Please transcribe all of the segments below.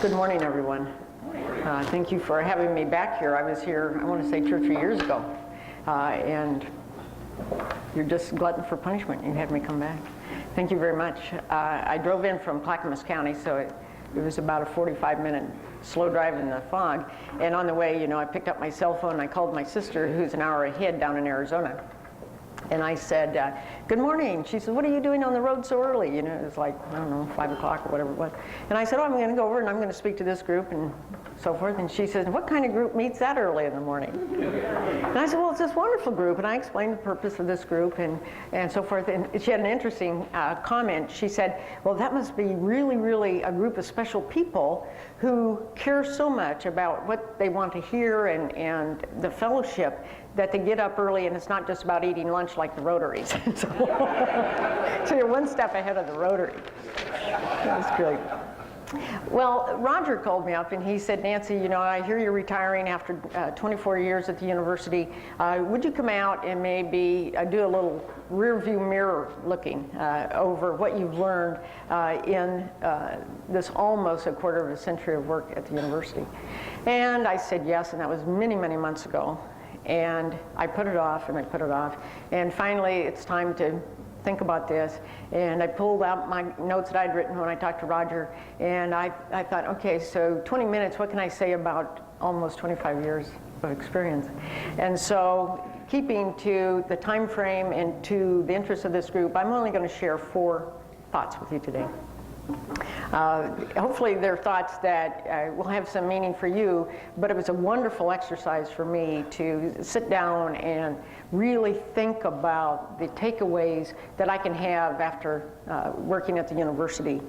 Good morning, everyone. Thank you for having me back here. I was here, I want to say 2 or 3 years ago, and you're just glutton for punishment. You had me come back. Thank you very much. I drove in from Clackamas County, so it was about a 45-minute slow drive in the fog. And on the way, I picked up my cell phone. I called my sister, who's an hour ahead down in Arizona. And I said, good morning. She said, what are you doing on the road so early? It was like, I don't know, 5 o'clock or whatever it was. And I said, oh, I'm going to go over and I'm going to speak to this group and so forth. And she says, what kind of group meets that early in the morning? And I said, well, it's this wonderful group. And I explained the purpose of this group and so forth. And she had an interesting comment. She said, well, that must be really, really a group of special people who care so much about what they want to hear and the fellowship that they get up early, and it's not just about eating lunch like the Rotaries. So you're one step ahead of the Rotary. That's great. Well, Roger called me up and he said, Nancy, I hear you're retiring after 24 years at the university. Would you come out and maybe do a little rear view mirror looking over what you've learned in this almost a quarter of a century of work at the university? And I said yes, and that was many, many months ago. And I put it off and I put it off. And finally, it's time to think about this. And I pulled out my notes that I'd written when I talked to Roger. And I thought, okay, so 20 minutes, what can I say about almost 25 years of experience? And so keeping to the time frame and to the interest of this group, I'm only going to share 4 thoughts with you today. Hopefully they're thoughts that will have some meaning for you, but it was a wonderful exercise for me to sit down and really think about the takeaways that I can have after working at the university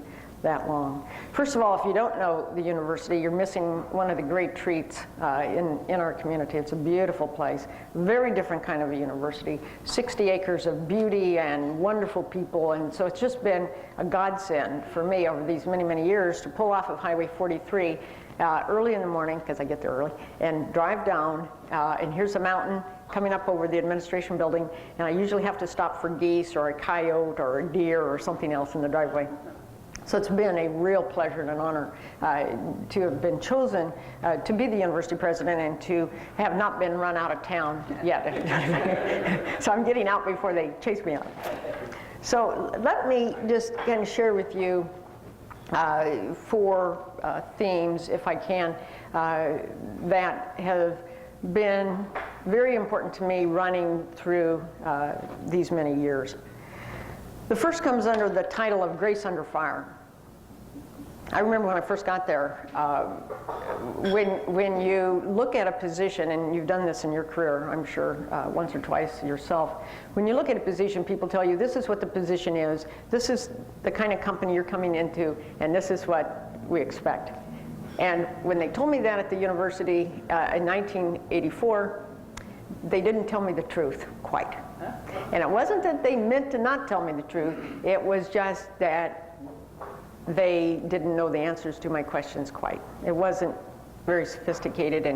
that long. First of all, if you don't know the university, you're missing one of the great treats in our community. It's a beautiful place, very different kind of a university, 60 acres of beauty and wonderful people, and so it's just been a godsend for me over these many, many years to pull off of Highway 43 early in the morning, because I get there early, and drive down, and here's a mountain coming up over the administration building, and I usually have to stop for geese or a coyote or a deer or something else in the driveway. So it's been a real pleasure and an honor to have been chosen to be the university president and to have not been run out of town yet. So I'm getting out before they chase me out. So let me just kind of share with you 4 themes, if I can, that have been very important to me running through these many years. The first comes under the title of Grace Under Fire. I remember when I first got there, when you look at a position, and you've done this in your career, I'm sure, once or twice yourself, when you look at a position, people tell you, this is what the position is, this is the kind of company you're coming into, and this is what we expect. And when they told me that at the university in 1984, they didn't tell me the truth, quite. And it wasn't that they meant to not tell me the truth, it was just that they didn't know the answers to my questions quite. It wasn't very sophisticated,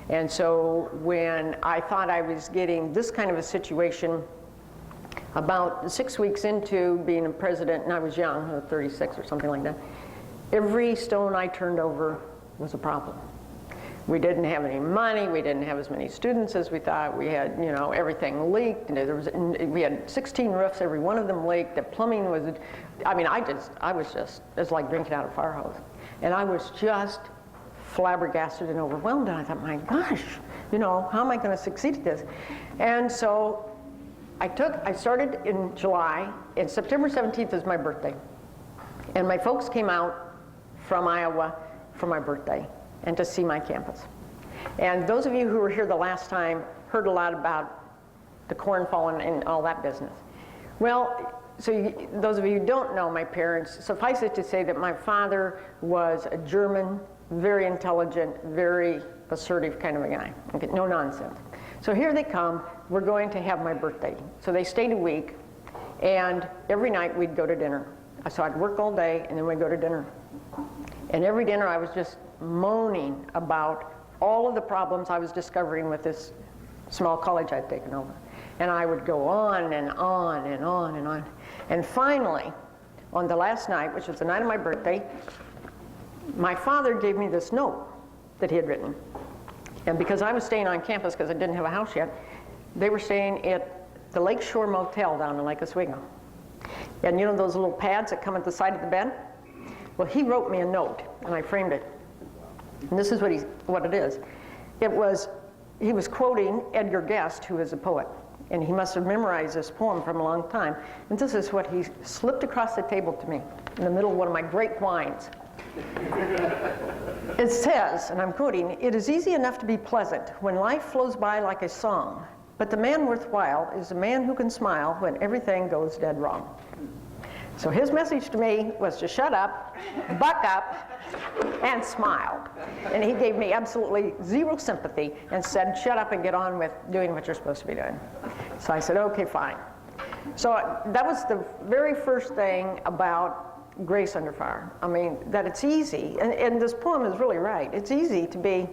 and so when I thought I was getting this kind of a situation, about 6 weeks into being a president, and I was young, 36 or something like that, every stone I turned over was a problem. We didn't have any money, we didn't have as many students as we thought, we had, everything leaked, and we had 16 roofs, every one of them leaked, the plumbing was, it was like drinking out of a fire hose. And I was just flabbergasted and overwhelmed, and I thought, my gosh, how am I going to succeed at this? And so I started in July, and September 17th is my birthday. And my folks came out from Iowa for my birthday and to see my campus. And those of you who were here the last time heard a lot about the corn falling and all that business. Well, those of you who don't know my parents, suffice it to say that my father was a German, very intelligent, very assertive kind of a guy. Okay, no nonsense. So here they come, we're going to have my birthday. So they stayed a week, and every night we'd go to dinner. So I'd work all day, and then we'd go to dinner. And every dinner I was just moaning about all of the problems I was discovering with this small college I'd taken over. And I would go on and on and on and on. And finally, on the last night, which was the night of my birthday, my father gave me this note that he had written. And because I was staying on campus because I didn't have a house yet, they were staying at the Lakeshore Motel down in Lake Oswego. And you know those little pads that come at the side of the bed? Well, he wrote me a note, and I framed it. And this is what it is. He was quoting Edgar Guest, who is a poet. And he must have memorized this poem from a long time. And this is what he slipped across the table to me in the middle of one of my great wines. It says, and I'm quoting, "It is easy enough to be pleasant when life flows by like a song, but the man worthwhile is the man who can smile when everything goes dead wrong." So his message to me was to shut up, buck up, and smile. And he gave me absolutely zero sympathy and said, shut up and get on with doing what you're supposed to be doing. So I said, okay, fine. So that was the very first thing about Grace Under Fire. I mean, that it's easy, and this poem is really right. It's easy to be,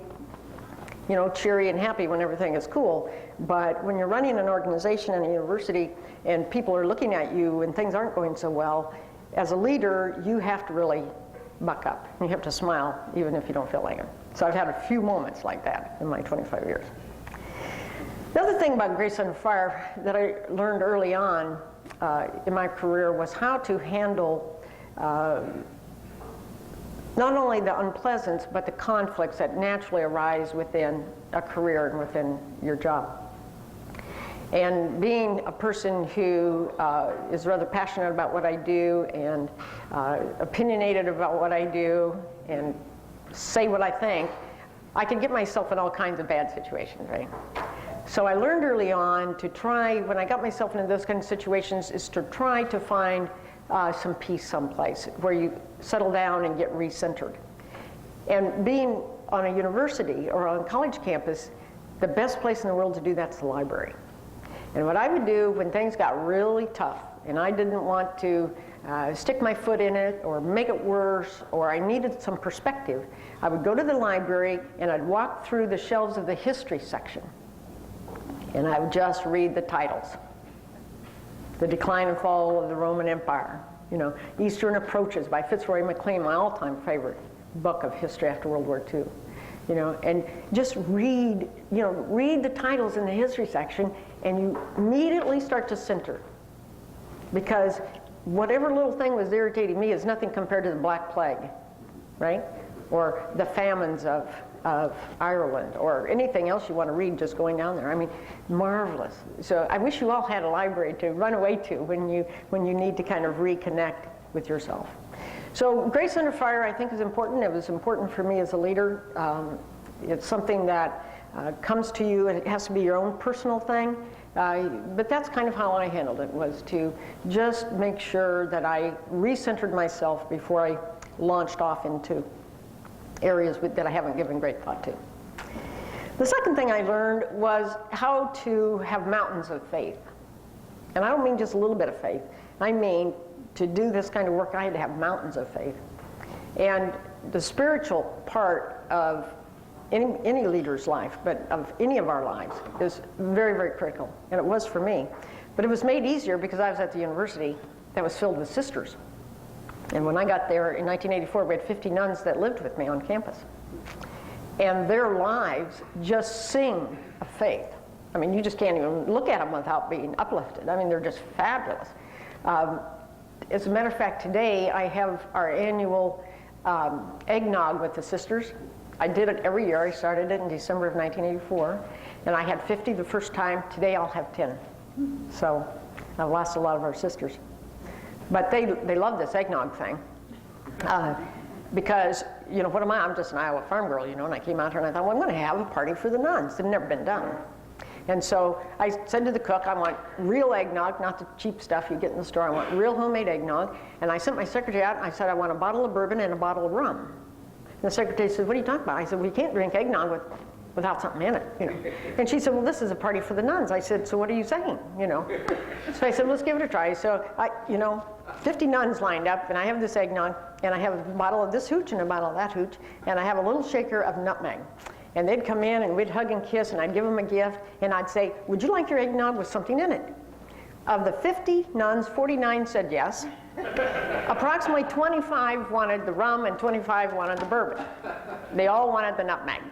you know, cheery and happy when everything is cool, but when you're running an organization in a university and people are looking at you and things aren't going so well, as a leader, you have to really buck up. You have to smile even if you don't feel like it. So I've had a few moments like that in my 25 years. The other thing about Grace Under Fire that I learned early on in my career was how to handle not only the unpleasant, but the conflicts that naturally arise within a career and within your job. And being a person who is rather passionate about what I do and opinionated about what I do and say what I think, I can get myself in all kinds of bad situations, right? So I learned early on to try, when I got myself into those kind of situations, is to try to find some peace someplace where you settle down and get recentered. And being on a university or on a college campus, the best place in the world to do that's the library. And what I would do when things got really tough and I didn't want to stick my foot in it or make it worse, or I needed some perspective, I would go to the library and I'd walk through the shelves of the history section and I would just read the titles. The Decline and Fall of the Roman Empire, you know, Eastern Approaches by Fitzroy McLean, my all-time favorite book of history after World War II. You know, and just read the titles in the history section, and you immediately start to center. Because whatever little thing was irritating me is nothing compared to the Black Plague, right? Or the famines of Ireland, or anything else you want to read just going down there. I mean, marvelous. So I wish you all had a library to run away to when you need to kind of reconnect with yourself. So Grace Under Fire, I think, is important. It was important for me as a leader. It's something that comes to you, and it has to be your own personal thing. But that's kind of how I handled it, was to just make sure that I recentered myself before I launched off into areas that I haven't given great thought to. The second thing I learned was how to have mountains of faith. And I don't mean just a little bit of faith. I mean, to do this kind of work, I had to have mountains of faith. And the spiritual part of any leader's life, but of any of our lives, is very, very critical. And it was for me. But it was made easier because I was at the university that was filled with sisters. And when I got there in 1984, we had 50 nuns that lived with me on campus. And their lives just sing of faith. I mean, you just can't even look at them without being uplifted. I mean, they're just fabulous. As a matter of fact, today I have our annual eggnog with the sisters. I did it every year. I started it in December of 1984. And I had 50 the first time. Today I'll have 10. So I've lost a lot of our sisters. But they love this eggnog thing. Because, you know, what am I? I'm just an Iowa farm girl, you know, and I came out here and I thought, well, I'm going to have a party for the nuns. It had never been done. And so I said to the cook, I want real eggnog, not the cheap stuff you get in the store. I want real homemade eggnog. And I sent my secretary out and I said, I want a bottle of bourbon and a bottle of rum. And the secretary said, what are you talking about? I said, well, you can't drink eggnog without something in it, you know. And she said, well, this is a party for the nuns. I said, so what are you saying, you know? So I said, let's give it a try. So 50 nuns lined up, and I have this eggnog, and I have a bottle of this hooch and a bottle of that hooch, and I have a little shaker of nutmeg. And they'd come in, and we'd hug and kiss, and I'd give them a gift, and I'd say, would you like your eggnog with something in it? Of the 50 nuns, 49 said yes. Approximately 25 wanted the rum and 25 wanted the bourbon. They all wanted the nutmeg.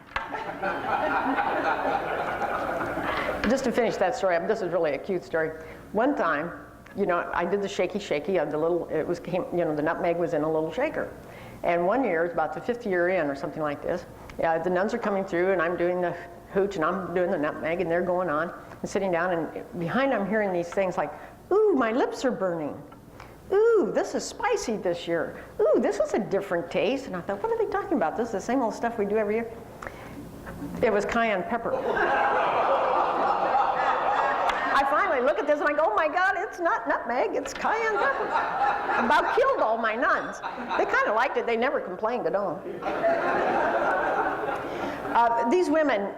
Just to finish that story up, this is really a cute story. One time, you know, I did the shaky of the little, the nutmeg was in a little shaker. And one year, it's about the 5th year in or something like this, the nuns are coming through and I'm doing the hooch and I'm doing the nutmeg and they're going on and sitting down, and behind I'm hearing these things like, ooh, my lips are burning. Ooh, this is spicy this year. Ooh, this is a different taste. And I thought, what are they talking about? This is the same old stuff we do every year. It was cayenne pepper. I finally look at this and I go, oh my God, it's not nutmeg, it's cayenne pepper. About killed all my nuns. They kind of liked it, they never complained at all. These women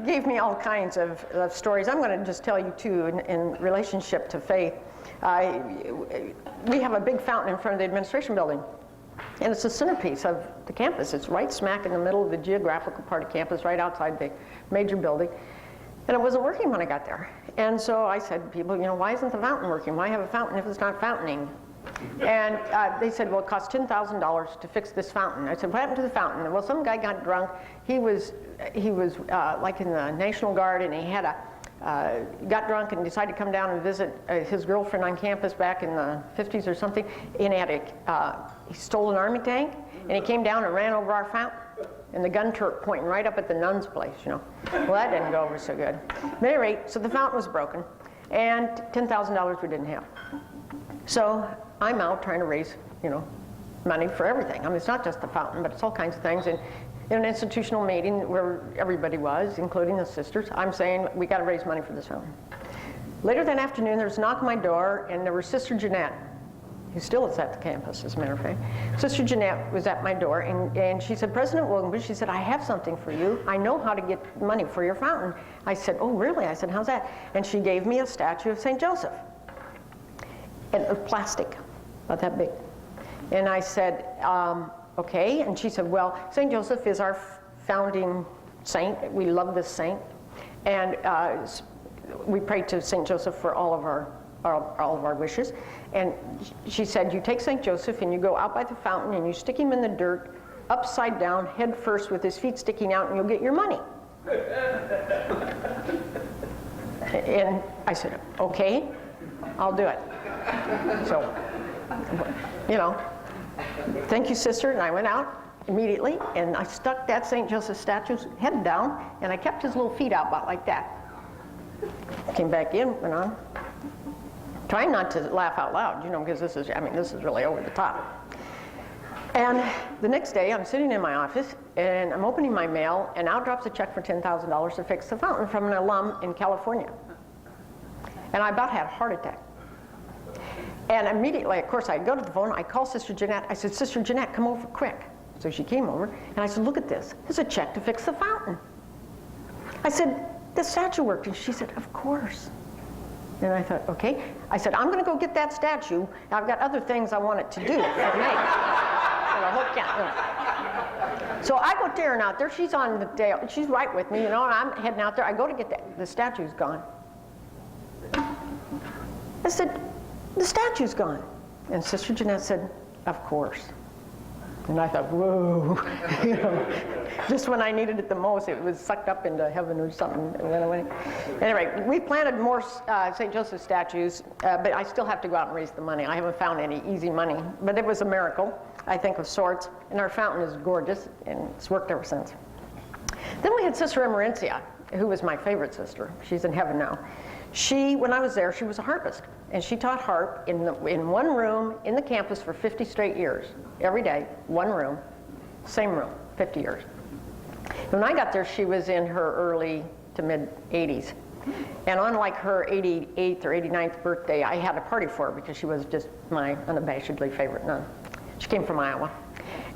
gave me all kinds of stories. I'm going to just tell you two in relationship to faith. We have a big fountain in front of the administration building, and it's the centerpiece of the campus. It's right smack in the middle of the geographical part of campus, right outside the major building. And it wasn't working when I got there. And so I said to people, you know, why isn't the fountain working? Why have a fountain if it's not fountaining? And they said, well, it costs $10,000 to fix this fountain. I said, what happened to the fountain? Well, some guy got drunk. He was like in the National Guard, and he had got drunk and decided to come down and visit his girlfriend on campus back in the 50s or something. And he stole an army tank, and he came down and ran over our fountain. And the gun turret pointing right up at the nun's place, you know. Well, that didn't go over so good. At any rate, so the fountain was broken, and $10,000 we didn't have. So I'm out trying to raise, you know, money for everything. I mean, it's not just the fountain, but it's all kinds of things. And in an institutional meeting where everybody was, including the sisters, I'm saying, we got to raise money for this fountain. Later that afternoon, there was a knock on my door, and there was Sister Jeanette, who still is at the campus, as a matter of fact. Sister Jeanette was at my door, and she said, President Wilgenbusch, she said, I have something for you. I know how to get money for your fountain. I said, oh, really? I said, how's that? And she gave me a statue of St. Joseph. And it was plastic, about that big. And I said, okay. And she said, well, St. Joseph is our founding saint. We love this saint. And we pray to St. Joseph for all of our wishes. And she said, you take St. Joseph and you go out by the fountain and you stick him in the dirt, upside down, head first with his feet sticking out, and you'll get your money. And I said, okay, I'll do it. So, you know, thank you, sister. And I went out immediately, and I stuck that St. Joseph statue's head down, and I kept his little feet out about like that. Came back in, went on. Trying not to laugh out loud, you know, because this is really over the top. And the next day, I'm sitting in my office, and I'm opening my mail, and out drops a check for $10,000 to fix the fountain from an alum in California. And I about had a heart attack. And immediately, of course, I go to the phone, I call Sister Jeanette. I said, Sister Jeanette, come over quick. So she came over, and I said, look at this. There's a check to fix the fountain. I said, the statue worked. And she said, of course. And I thought, okay. I said, I'm going to go get that statue. I've got other things I want it to do for me. So I go tearing out there. She's on the tail. She's right with me, you know, and I'm heading out there. I go to get that. The statue's gone. I said, the statue's gone. And Sister Jeanette said, of course. And I thought, whoa. You know, just when I needed it the most, it was sucked up into heaven or something. It went away. Anyway, we planted more St. Joseph statues, but I still have to go out and raise the money. I haven't found any easy money, but it was a miracle, I think, of sorts. And our fountain is gorgeous, and it's worked ever since. Then we had Sister Emerencia, who was my favorite sister. She's in heaven now. She, when I was there, she was a harpist, and she taught harp in one room in the campus for 50 straight years. Every day, one room, same room, 50 years. When I got there, she was in her early to mid 80s. And on like her 88th or 89th birthday, I had a party for her because she was just my unabashedly favorite nun. She came from Iowa.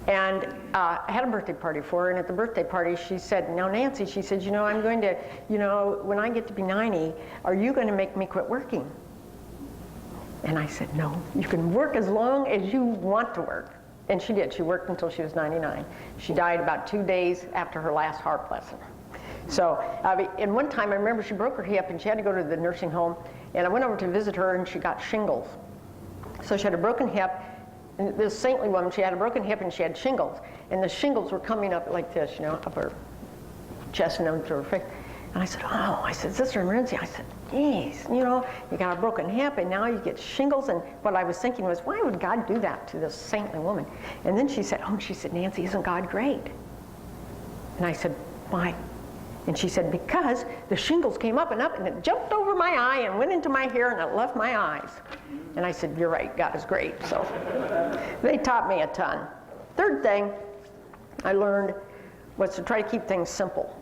And I had a birthday party for her, and at the birthday party she said, now Nancy, she said, you know, I'm going to, you know, when I get to be 90, are you going to make me quit working? And I said, no, you can work as long as you want to work. And she did. She worked until she was 99. She died about 2 days after her last harp lesson. So, and one time I remember she broke her hip and she had to go to the nursing home, And I went over to visit her, and she got shingles. So she had a broken hip. And this saintly woman, she had a broken hip and she had shingles. And the shingles were coming up like this, you know, up her chest and into her face. And I said, oh, I said, Sister Lindsay, I said, geez, you know, you got a broken hip and now you get shingles. And what I was thinking was, why would God do that to this saintly woman? And then she said, oh, she said, Nancy, isn't God great? And I said, why? And she said, because the shingles came up and it jumped over my eye and went into my hair and it left my eyes. And I said, you're right, God is great. So they taught me a ton. Third thing I learned was to try to keep things simple,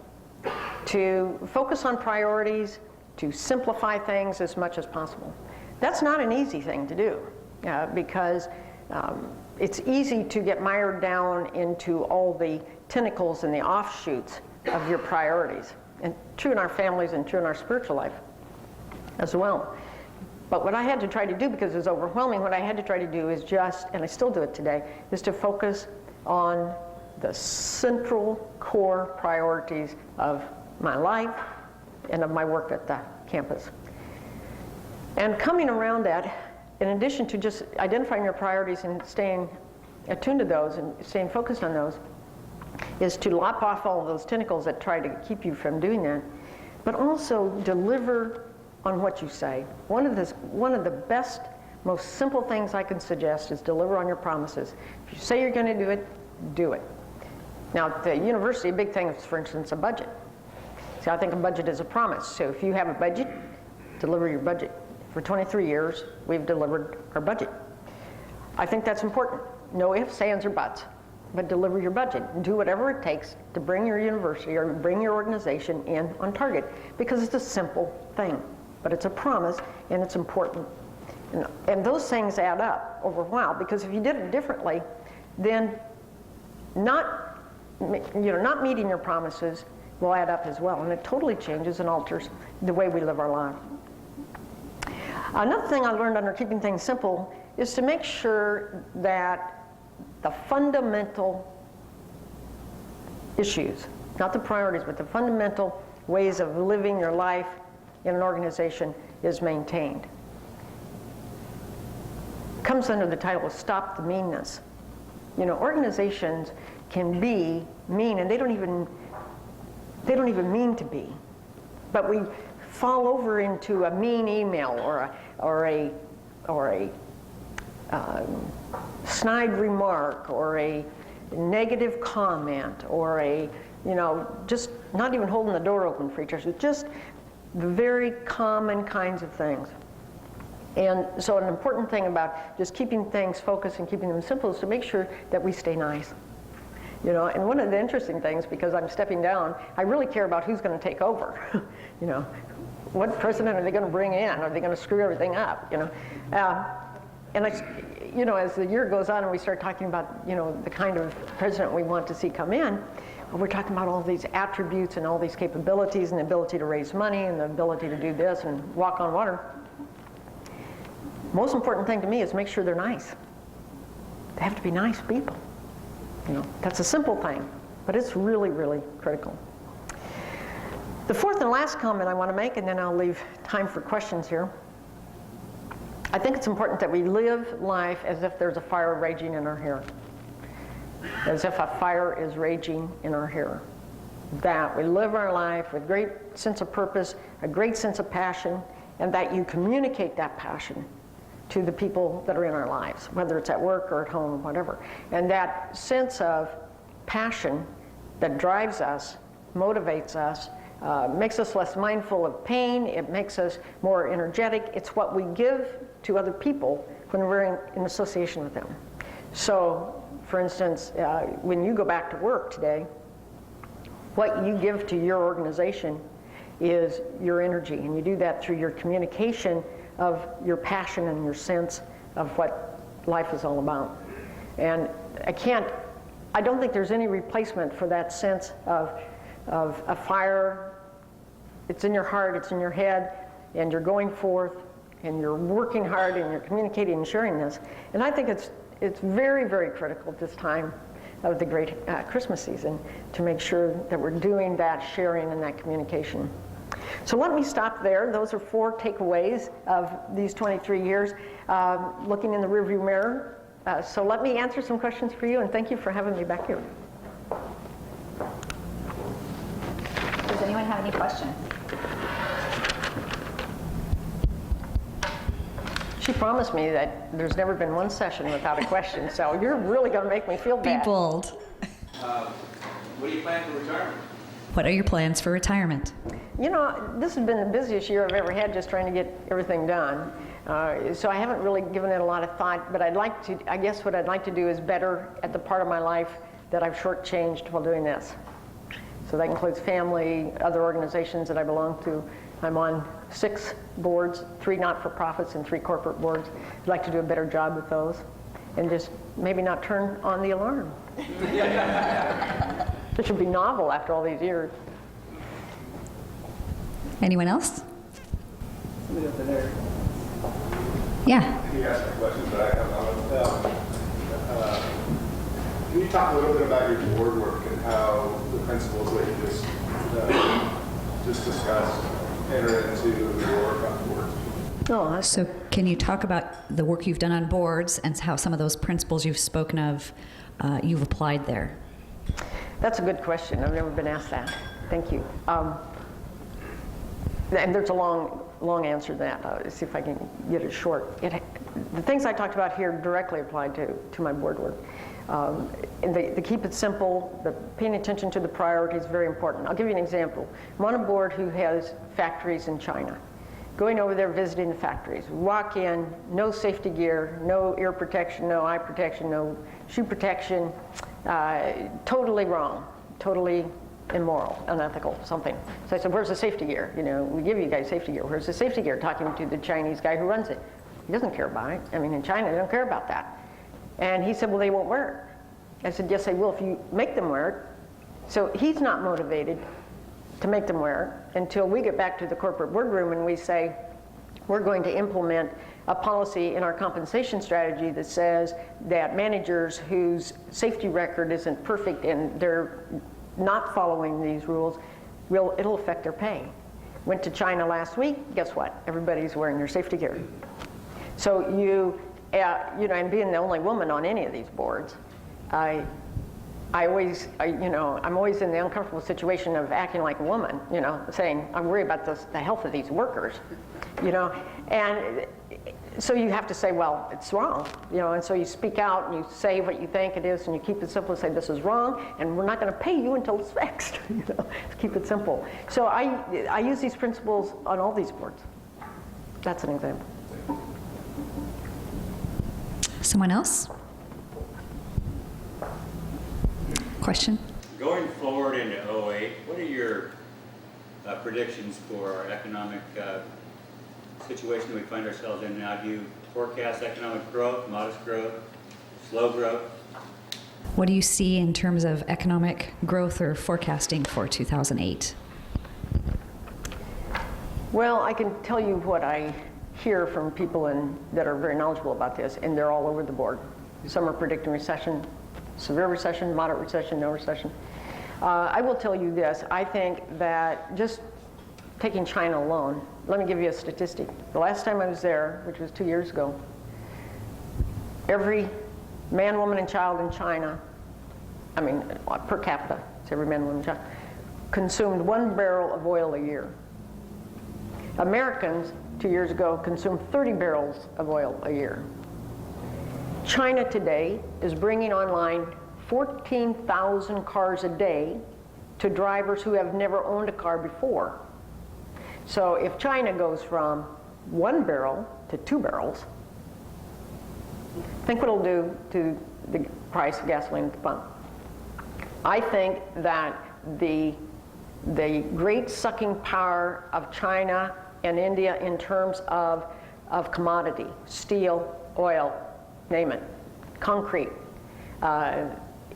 to focus on priorities, to simplify things as much as possible. That's not an easy thing to do because it's easy to get mired down into all the tentacles and the offshoots of your priorities, and true in our families and true in our spiritual life as well. But what I had to try to do, because it was overwhelming, what I had to try to do is just, and I still do it today, is to focus on the central core priorities of my life and of my work at the campus. And coming around that, in addition to just identifying your priorities and staying attuned to those and staying focused on those, is to lop off all of those tentacles that try to keep you from doing that, but also deliver on what you say. One of the best, most simple things I can suggest is deliver on your promises. If you say you're going to do it, do it. Now, at the university, a big thing is, for instance, a budget. See, I think a budget is a promise. So if you have a budget, deliver your budget. For 23 years, we've delivered our budget. I think that's important. No ifs, ands, or buts, but deliver your budget. Do whatever it takes to bring your university or bring your organization in on target, because it's a simple thing, but it's a promise and it's important. And those things add up over a while, because if you did it differently, then not meeting your promises will add up as well, and it totally changes and alters the way we live our lives. Another thing I learned under keeping things simple is to make sure that the fundamental issues, not the priorities, but the fundamental ways of living your life in an organization is maintained. It comes under the title of Stop the Meanness. You know, organizations can be mean, and they don't even mean to be, but we fall over into a mean email or a snide remark or a negative comment or just not even holding the door open for each other. Just the very common kinds of things. And so an important thing about just keeping things focused and keeping them simple is to make sure that we stay nice. You know, and one of the interesting things, because I'm stepping down, I really care about who's going to take over. You know, what president are they going to bring in? Are they going to screw everything up? You know, and as the year goes on and we start talking about, the kind of president we want to see come in, we're talking about all these attributes and all these capabilities and the ability to raise money and the ability to do this and walk on water. Most important thing to me is make sure they're nice. They have to be nice people. That's a simple thing, but it's really, really critical. The fourth and last comment I want to make, and then I'll leave time for questions here. I think it's important that we live life as if there's a fire raging in our hair. As if a fire is raging in our hair. That we live our life with great sense of purpose, a great sense of passion, and that you communicate that passion to the people that are in our lives, whether it's at work or at home or whatever. And that sense of passion that drives us, motivates us, makes us less mindful of pain, it makes us more energetic. It's what we give to other people when we're in association with them. So, for instance, when you go back to work today, what you give to your organization is your energy, and you do that through your communication of your passion and your sense of what life is all about. And I don't think there's any replacement for that sense of a fire. It's in your heart, it's in your head, and you're going forth, and you're working hard, and you're communicating and sharing this. And I think it's very, very critical at this time of the great Christmas season to make sure that we're doing that sharing and that communication. So let me stop there. Those are 4 takeaways of these 23 years, looking in the rearview mirror. So let me answer some questions for you, and thank you for having me back here. Does anyone have any questions? She promised me that there's never been one session without a question, so you're really going to make me feel bad. Be bold. What do you plan for retirement? What are your plans for retirement? You know, this has been the busiest year I've ever had just trying to get everything done. So I haven't really given it a lot of thought, but I guess what I'd like to do is better at the part of my life that I've shortchanged while doing this. So that includes family, other organizations that I belong to. I'm on 6 boards, 3 not-for-profits and 3 corporate boards. I'd like to do a better job with those and just maybe not turn on the alarm. It should be novel after all these years. Anyone else? Somebody up there. Yeah. You asked my questions, but I can you talk a little bit about your board work and how the principles that you just discussed enter into your work on boards? No, So can you talk about the work you've done on boards and how some of those principles you've spoken of you've applied there? that's a good question. I've never been asked that. Thank you. And there's a long answer to that. I'll see if I can get it short. The things I talked about here directly apply to my board work. And the keep it simple, the paying attention to the priorities is very important. I'll give you an example. I'm on a board who has factories in China. Going over there, visiting the factories. Walk in, no safety gear, no ear protection, no eye protection, no shoe protection. Totally wrong, totally immoral, unethical, something. So I said, where's the safety gear? You know, we give you guys safety gear. Where's the safety gear? Talking to the Chinese guy who runs it. He doesn't care about it. I mean, in China, they don't care about that. And he said, well, they won't wear it. I said, yes, they will if you make them wear it. So he's not motivated to make them wear it until we get back to the corporate boardroom and we say, we're going to implement a policy in our compensation strategy that says that managers whose safety record isn't perfect and they're not following these rules, it'll affect their pay. Went to China last week, guess what? Everybody's wearing their safety gear. So and being the only woman on any of these boards, I'm always in the uncomfortable situation of acting like a woman, saying, I'm worried about the health of these workers, and so you have to say, well, it's wrong, and so you speak out and you say what you think it is and you keep it simple and say, this is wrong and we're not going to pay you until it's fixed, keep it simple. So I use these principles on all these boards. That's an example. Someone else? Question? Going forward into 2008, what are your predictions for our economic situation that we find ourselves in now? Do you forecast economic growth, modest growth, slow growth? What do you see in terms of economic growth or forecasting for 2008? Well, I can tell you what I hear from people that are very knowledgeable about this, and they're all over the board. Some are predicting recession, severe recession, moderate recession, no recession. I will tell you this, I think that just taking China alone, let me give you a statistic. The last time I was there, which was 2 years ago, every man, woman, and child in China, per capita, it's every man, woman, and child, consumed 1 barrel of oil a year. Americans, 2 years ago, consumed 30 barrels of oil a year. China today is bringing online 14,000 cars a day to drivers who have never owned a car before. So if China goes from 1 barrel to 2 barrels, think what it'll do to the price of gasoline at the pump. I think that the great sucking power of China and India in terms of commodity, steel, oil, name it, concrete,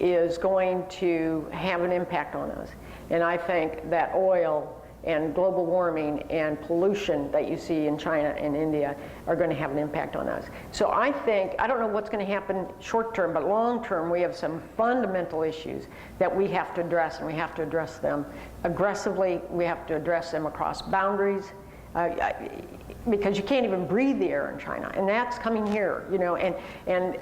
is going to have an impact on us. And I think that oil and global warming and pollution that you see in China and India are going to have an impact on us. So I think, I don't know what's going to happen short term, but long term we have some fundamental issues that we have to address, and we have to address them aggressively. We have to address them across boundaries. Because you can't even breathe the air in China, and that's coming here, you know, and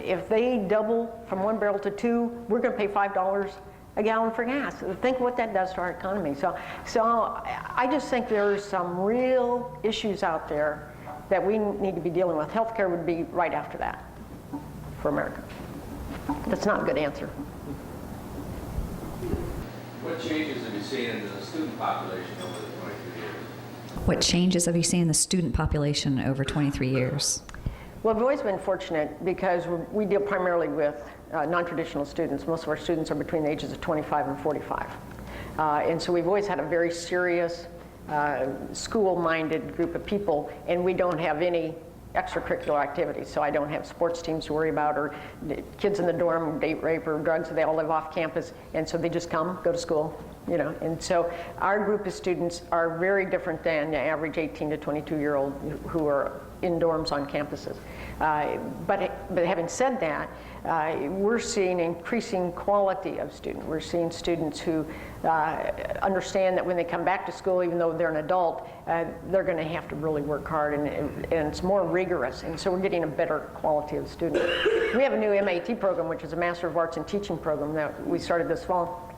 if they double from 1 barrel to 2, we're going to pay $5 a gallon for gas. Think what that does to our economy. So I just think there's some real issues out there that we need to be dealing with. Healthcare would be right after that for America. That's not a good answer. What changes have you seen in the student population over the 23 years? What changes have you seen in the student population over 23 years? Well, we've always been fortunate because we deal primarily with non-traditional students. Most of our students are between the ages of 25 and 45. And so we've always had a very serious, school-minded group of people, and we don't have any extracurricular activities. So I don't have sports teams to worry about, or kids in the dorm, date rape or drugs. They all live off campus, and so they just come, go to school, you know. And so our group of students are very different than the average 18 to 22-year-old who are in dorms on campuses. But having said that, we're seeing increasing quality of student. We're seeing students who understand that when they come back to school, even though they're an adult, they're going to have to really work hard, and it's more rigorous. And so we're getting a better quality of student. We have a new MAT program, which is a Master of Arts in Teaching program that we started this fall.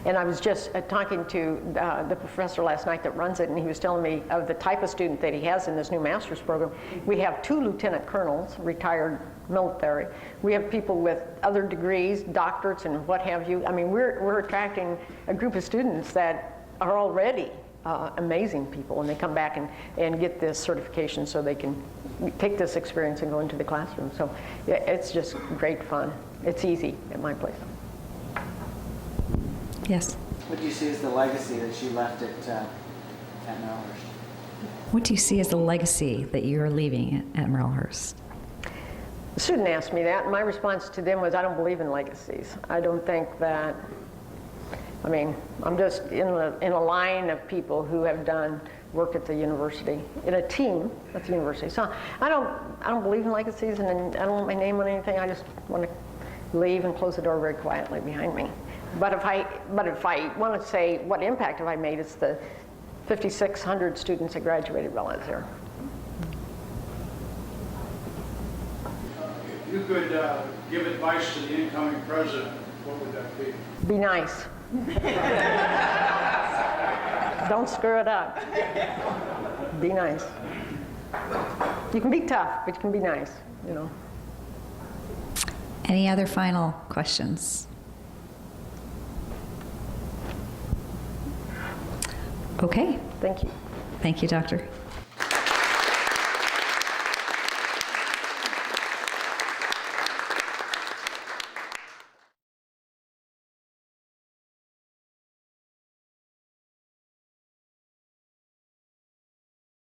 And I was just talking to the professor last night that runs it, and he was telling me of the type of student that he has in this new master's program. We have 2 lieutenant colonels, retired military. We have people with other degrees, doctorates, and what have you. I mean, we're attracting a group of students that are already amazing people, and they come back and get this certification so they can take this experience and go into the classroom. So yeah, it's just great fun. It's easy at my place. Yes. What do you see as the legacy that she left at Marylhurst? What do you see as the legacy that you're leaving at Marylhurst? The student asked me that, and my response to them was, I don't believe in legacies. I don't think that, I mean, I'm just in a line of people who have done work at the university, in a team at the university. So I don't believe in legacies, and I don't want my name on anything. I just want to leave and close the door very quietly behind me. But if I want to say what impact have I made, it's the 5,600 students that graduated while I was there. If you could give advice to the incoming president, what would that be? Be nice. Don't screw it up. Be nice. You can be tough, but you can be nice, you know. Any other final questions? Okay. Thank you. Thank you, Doctor.